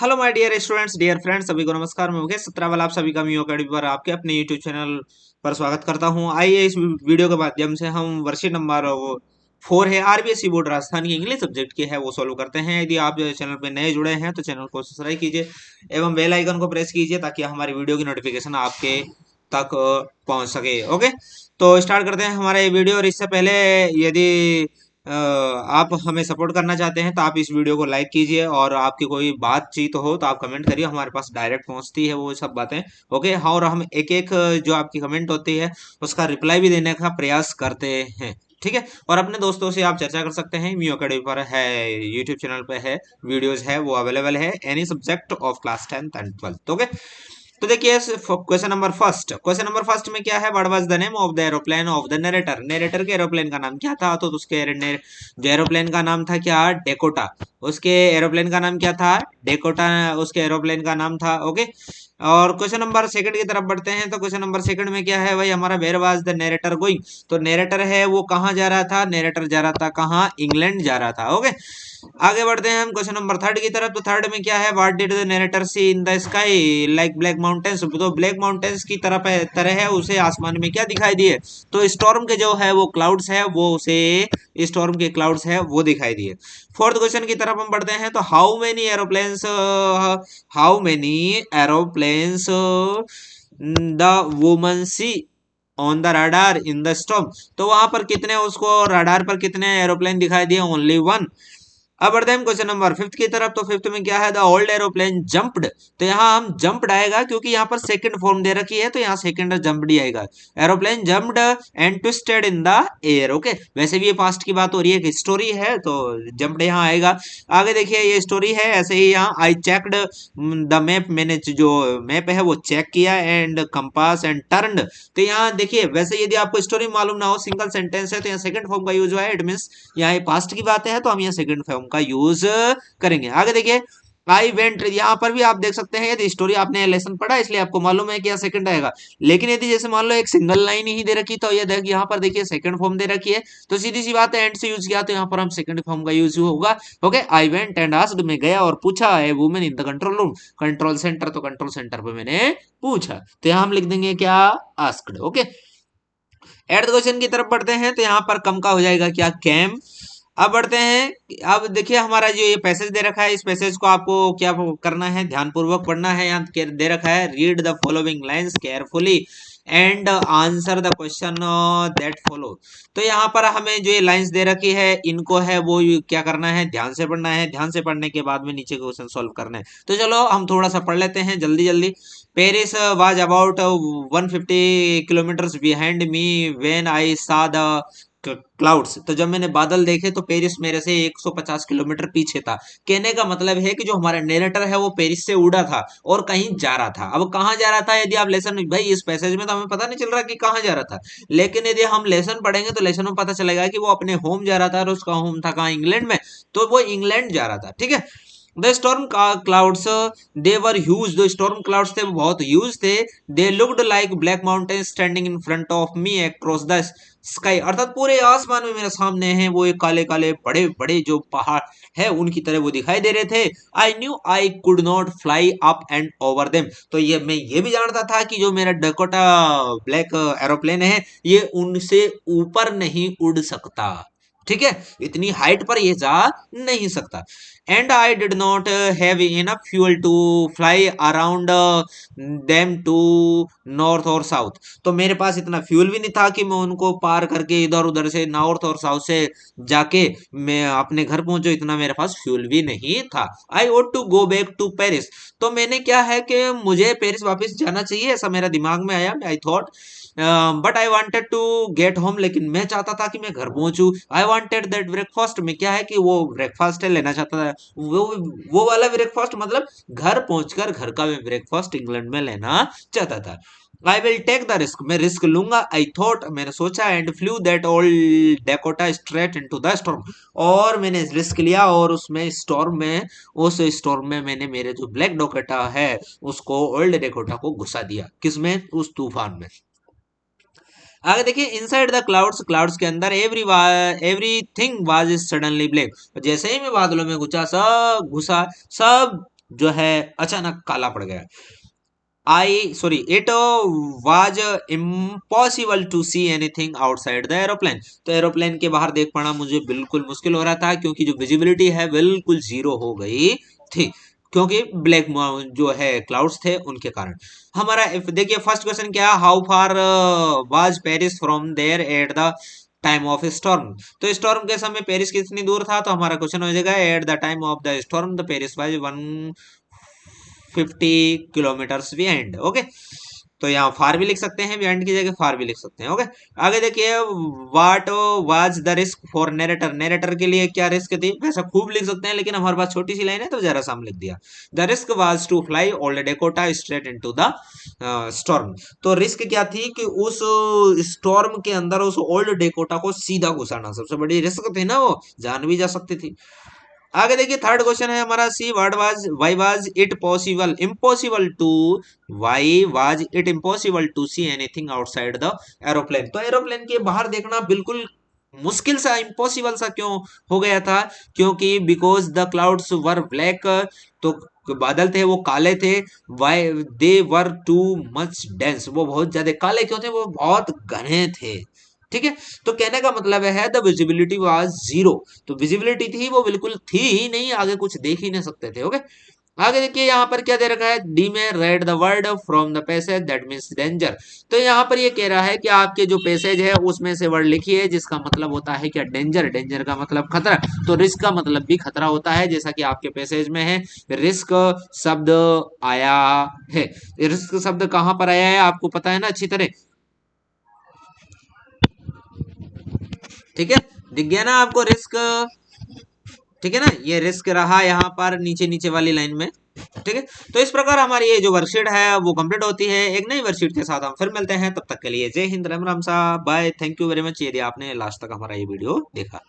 Hello my dear students, dear friends, सभी को नमस्कार। मैं मुकेश सत्रावल आप सभी का मीओ अकेडमी पर आपके अपने यूट्यूब चैनल पर स्वागत करता हूं। आइए इस वीडियो के माध्यम से हम वर्षीट नंबर 4 है आरबीएसई बोर्ड राजस्थान की इंग्लिश सब्जेक्ट की है वो सॉल्व करते हैं। यदि आप चैनल पर नए जुड़े हैं तो चैनल को सब्सक्राइब कीजिए एवं बेल आइकन को प्रेस कीजिए ताकि हमारी वीडियो की नोटिफिकेशन आपके तक पहुंच सके। ओके, तो स्टार्ट करते हैं हमारा ये वीडियो। और इससे पहले यदि आप हमें सपोर्ट करना चाहते हैं तो आप इस वीडियो को लाइक कीजिए और आपकी कोई बातचीत हो तो आप कमेंट करिए, हमारे पास डायरेक्ट पहुंचती है वो सब बातें। ओके हाँ, और हम एक एक जो आपकी कमेंट होती है उसका रिप्लाई भी देने का प्रयास करते हैं। ठीक है, और अपने दोस्तों से आप चर्चा कर सकते हैं। म्यू अकेडमी पर है, यूट्यूब चैनल पे है, वीडियोस है वो अवेलेबल है any subject of class 10th and 12th। Okay, तो देखिए क्वेश्चन नंबर फर्स्ट में क्या है, what was the name of the aeroplane of the narrator. Narrator के एरोप्लेन का नाम क्या था? तो उसके जो एरोप्लेन का नाम था क्या? डेकोटा। उसके एरोप्लेन का नाम क्या था? डेकोटा उसके एरोप्लेन का नाम था। ओके, और क्वेश्चन नंबर सेकंड की तरफ बढ़ते हैं। तो क्वेश्चन नंबर सेकंड में क्या है भाई हमारा, where was the narrator going. तो नरेटर है वो कहाँ जा रहा था? नरेटर जा रहा था कहाँ? इंग्लैंड जा रहा था। ओके, आगे बढ़ते हैं हम क्वेश्चन नंबर थर्ड की तरफ। तो थर्ड में क्या है, what did the narrator see in the sky like black mountains. तो ब्लैक माउंटेन्स की तरह है उसे आसमान में क्या दिखाई दिए? तो स्टॉर्म के जो है वो क्लाउड्स है, वो उसे स्टॉर्म के क्लाउड्स है वो दिखाई दिए। फोर्थ क्वेश्चन की तरफ हम बढ़ते हैं। तो how many aeroplanes the woman see on the radar in the storm. तो वहां पर कितने, उसको रडार पर कितने एरोप्लेन दिखाई दिए? Only one. अब बढ़ते हैं क्वेश्चन नंबर फिफ्थ की तरफ। तो फिफ्थ में क्या है, द ओल्ड एरोप्लेन जंप्ड। तो यहाँ हम जंप्ड आएगा क्योंकि यहाँ पर सेकंड फॉर्म दे रखी है, तो यहाँ सेकंड जंप्ड ही आएगा। Aeroplane jumped and twisted in the air. Okay, वैसे भी ये पास्ट की बात हो रही है कि स्टोरी है, तो जंप्ड यहाँ आएगा। आगे देखिए ये स्टोरी है, ऐसे ही यहाँ आई चेकड द मैप। मैंने जो मैप है वो चेक किया एंड कंपास एंड टर्न्ड। तो यहाँ देखिए, वैसे यदि आपको स्टोरी मालूम ना हो, सिंगल सेंटेंस है, तो यहाँ सेकंड फॉर्म का यूज हुआ है। इट मीन्स यहाँ पास्ट की बात है, तो हम यहाँ सेकंड फॉर्म का यूज करेंगे। आगे देखिए आई वेंट, यहाँ पर भी आप देख सकते हैं, यदि स्टोरी आपने लेसन पढ़ा इसलिए आपको मालूम है कि यहाँ सेकंड आएगा। लेकिन यदि जैसे मान लो एक सिंगल लाइन ही दे रखी, तो ये देख यहाँ पर देखिए सेकंड फॉर्म दे रखी है, तो सीधी सी बात है एंड से यूज किया, तो यहाँ पर हम सेकंड फॉर्म का यूज होगा। Okay, I went and asked, मैं गया और पूछा, है women in the control room. Control centre, तो कंट्रोल सेंटर पे मैंने पूछा, तो यहाँ हम लिख देंगे क्या? Asked. Okay, at the question की तरफ बढ़ते हैं। तो यहाँ पर कम का हो जाएगा क्या? कैम। अब बढ़ते हैं। अब देखिए हमारा जो ये पैसेज दे रखा है, इस पैसेज को आपको क्या करना है? ध्यानपूर्वक पढ़ना है। यहाँ दे रखा है, read the following lines carefully and answer the question that follow. तो यहाँ पर हमें जो ये लाइंस दे रखी है, इनको है वो क्या करना है? ध्यान से पढ़ना है। ध्यान से पढ़ने के बाद में नीचे क्वेश्चन सॉल्व करना है। तो चलो हम थोड़ा सा पढ़ लेते हैं जल्दी जल्दी। Paris was about 150 kilometres behind me when I सा द क्लाउड्स। तो जब मैंने बादल देखे तो पेरिस मेरे से 150 किलोमीटर पीछे था। कहने का मतलब है कि जो हमारा नरेटर है वो पेरिस से उड़ा था और कहीं जा रहा था। अब कहाँ जा रहा था, यदि आप लेसन, भाई इस पैसेज में तो हमें पता नहीं चल रहा कि कहाँ जा रहा था, लेकिन यदि हम लेसन पढ़ेंगे तो लेसन में पता चलेगा कि वो अपने होम जा रहा था, और उसका होम था कहाँ? इंग्लैंड में। तो वो इंग्लैंड जा रहा था। ठीक है, the storm clouds they were huge. जो स्टॉर्म क्लाउड्स थे वो बहुत ह्यूज थे। They looked like black mountain standing in front of me across the sky. अर्थात पूरे आसमान में मेरे सामने हैं वो एक काले काले बड़े बड़े जो पहाड़ है उनकी तरह वो दिखाई दे रहे थे। I knew I could not fly up and over them. तो ये मैं ये भी जानता था कि जो मेरा डकोटा ब्लैक एरोप्लेन है ये उनसे ऊपर नहीं उड़ सकता। ठीक है, इतनी हाइट पर ये जा नहीं सकता। And I did not have enough fuel to fly around them to north और साउथ। तो मेरे पास इतना फ्यूल भी नहीं था कि मैं उनको पार करके इधर उधर से नॉर्थ और साउथ से जाके मैं अपने घर पहुंचो, इतना मेरे पास फ्यूल भी नहीं था। I want to go back to Paris. तो मैंने क्या है कि मुझे पेरिस वापस जाना चाहिए, ऐसा मेरा दिमाग में आया। I thought but I wanted to get home, लेकिन मैं चाहता था कि मैं घर पहुंचू। आई वांटेड दैट ब्रेकफास्ट, में क्या है कि वो ब्रेकफास्ट लेना चाहता था, वो वाला ब्रेकफास्ट, मतलब घर पहुंचकर घर का मैं ब्रेकफास्ट इंग्लैंड में लेना चाहता था। I will take the risk, मैं रिस्क लूंगा। आई थॉट, मैंने सोचा, and flew that old Dakota straight into the storm. और मैंने रिस्क लिया और उसमें स्टॉर्म में, उस स्टॉर्म में मैंने मेरे जो ब्लैक डोकोटा है उसको, ओल्ड डेकोटा को घुसा दिया। किसमें? उस तूफान में। आगे देखिए, इनसाइड द क्लाउड्स, क्लाउड्स के अंदर एवरीथिंग वाज सडनली ब्लैक। जैसे ही मैं बादलों में घुसा, सब जो है अचानक काला पड़ गया। It was impossible to see anything outside the aeroplane. तो एरोप्लेन के बाहर देख पाना मुझे बिल्कुल मुश्किल हो रहा था, क्योंकि जो विजिबिलिटी है बिल्कुल जीरो हो गई थी, क्योंकि ब्लैक जो है क्लाउड्स थे उनके कारण। हमारा देखिए फर्स्ट क्वेश्चन क्या, how far was Paris from there at the time of storm. तो स्टॉर्म के समय पेरिस कितनी दूर था, तो हमारा क्वेश्चन हो जाएगा eight the time of the storm the Paris was 150 kilometres behind. Okay, तो यहाँ फार भी लिख सकते हैं, बिहाइंड की जगह फार भी लिख सकते हैं। ओके, आगे देखिए, what was the risk for narrator. Narrator के लिए क्या रिस्क थी, वैसा खूब लिख सकते हैं, लेकिन हमारे पास छोटी सी लाइन है तो जरा सा हम लिख दिया। The risk was to fly old Dakota straight into the storm. तो रिस्क क्या थी कि उस स्टॉर्म के अंदर उस ओल्ड डेकोटा को सीधा घुसाना, सबसे बड़ी रिस्क थी ना, वो जान भी जा सकती थी। आगे देखिए थर्ड क्वेश्चन है हमारा, see what was why was it possible impossible to why was it impossible to see anything outside the aeroplane. तो एरोप्लेन के बाहर देखना बिल्कुल मुश्किल सा, इम्पॉसिबल सा क्यों हो गया था, क्योंकि because the clouds were black. तो बादल थे वो काले थे, why they were too much dense, वो बहुत ज्यादा काले क्यों थे, वो बहुत घने थे। ठीक है, तो कहने का मतलब है द विजिबिलिटी वाज जीरो। तो विजिबिलिटी थी वो बिल्कुल थी ही नहीं, आगे कुछ देख ही नहीं सकते थे। ओके, आगे देखिए यहाँ पर क्या दे रखा है, डी में read the word from the passage that means danger. तो यहाँ पर ये कह रहा है कि आपके जो पैसेज है उसमें से वर्ड लिखिए जिसका मतलब होता है क्या, डेंजर। डेंजर का मतलब खतरा, तो रिस्क का मतलब भी खतरा होता है, जैसा कि आपके पैसेज में है रिस्क शब्द आया है। रिस्क शब्द कहाँ पर आया है आपको पता है ना अच्छी तरह, ठीक है, दिख गया ना आपको रिस्क, ठीक है ना, ये रिस्क रहा यहाँ पर नीचे नीचे वाली लाइन में। ठीक है, तो इस प्रकार हमारी ये जो वर्कशीट है वो कंप्लीट होती है। एक नई वर्कशीट के साथ हम फिर मिलते हैं, तब तक के लिए जय हिंद, राम राम साहब, bye, thank you very much, यदि आपने लास्ट तक हमारा ये वीडियो देखा।